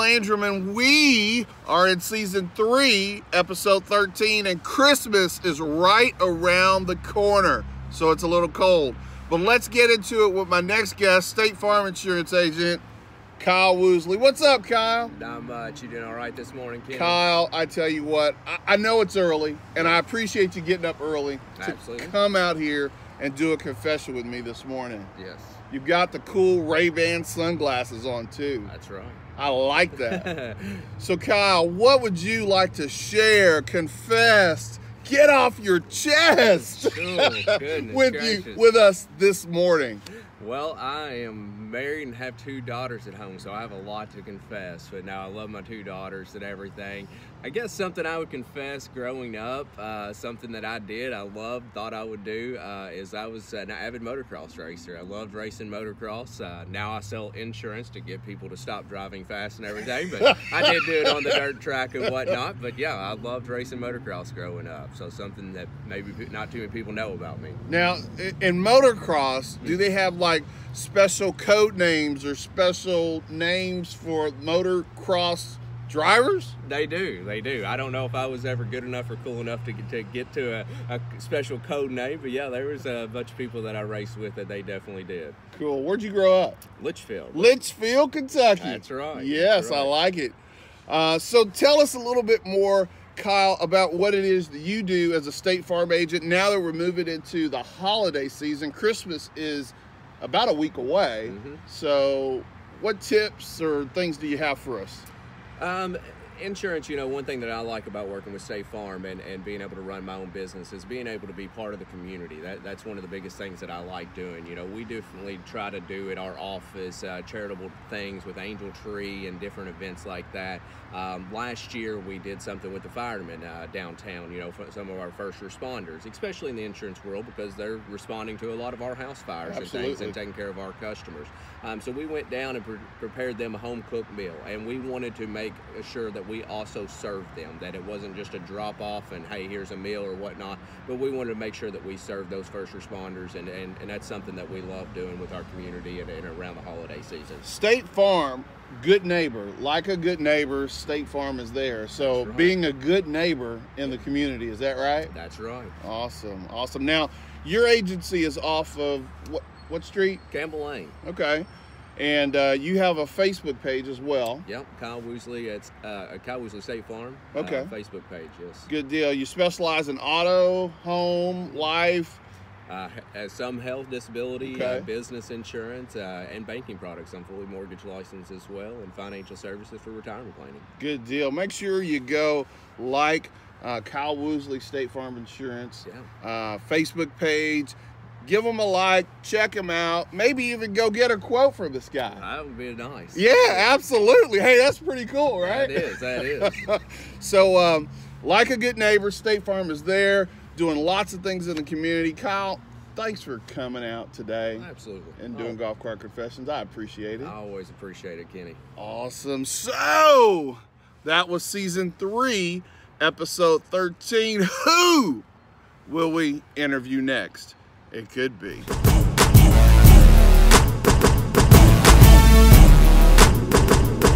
Landrum, and we are in season 3, episode 13, and Christmas is right around the corner, so it's a little cold. But let's get into it with my next guest, State Farm Insurance Agent, Kyle Woosley. What's up, Kyle? Not much. You doing all right this morning, Kinny? Kyle, I tell you what, I know it's early, and I appreciate you getting up early to come out here and do a confession with me this morning. Yes. You've got the cool Ray-Ban sunglasses on, too. That's right. I like that. So, Kyle, what would you like to share, confess, get off your chest with us this morning? Well, I am married and have 2 daughters at home, so I have a lot to confess. But now I love my 2 daughters and everything. I guess something I would confess growing up, something that I did, I loved, thought I would do, is I was an avid motocross racer. I loved racing motocross. Now I sell insurance to get people to stop driving fast and everything, but I did do it on the dirt track and whatnot. But yeah, I loved racing motocross growing up, so something that maybe not too many people know about me. Now, in motocross, do they have like special code names or special names for motocross drivers? They do. I don't know if I was ever good enough or cool enough to get to a special code name, but yeah, there was a bunch of people that I raced with that they definitely did. Cool. Where'd you grow up? Litchfield, Kentucky. That's right. Yes, that's right. I like it. So tell us a little bit more, Kyle, about what it is that you do as a State Farm agent. Now that we're moving into the holiday season, Christmas is about a week away. So what tips or things do you have for us? Insurance, one thing that I like about working with State Farm and being able to run my own business is being able to be part of the community. That's one of the biggest things that I like doing. We definitely try to do at our office charitable things with Angel Tree and different events like that. Last year we did something with the firemen downtown, for some of our first responders, especially in the insurance world, because they're responding to a lot of our house fires and things and taking care of our customers. So we went down and prepared them a home-cooked meal, and we wanted to make sure that we also served them, that it wasn't just a drop-off and, hey, here's a meal or whatnot, but we wanted to make sure that we served those first responders, and that's something that we love doing with our community and around the holiday season. State Farm, good neighbor. Like a good neighbor, State Farm is there. So being a good neighbor in the community, is that right? That's right. Awesome. Now, your agency is off of what street? Campbell Lane. Okay. And you have a Facebook page as well. Yep, Kyle Woosley. It's Kyle Woosley State Farm. Okay. Facebook page, yes. Good deal. You specialize in auto, home, life? Some health, disability, business insurance, and banking products. I'm fully mortgage licensed as well, and financial services for retirement planning. Good deal. Make sure you go like Kyle Woosley State Farm Insurance Facebook page. Give them a like, check him out, maybe even go get a quote from this guy. That would be nice. Yeah, absolutely. Hey, that's pretty cool, right? That is. So, like a good neighbor, State Farm is there doing lots of things in the community. Kyle, thanks for coming out today. Absolutely. And doing Golf Cart Confessions. I appreciate it. I always appreciate it, Kenny. Awesome. So, that was season 3, episode 13. Who will we interview next? It could be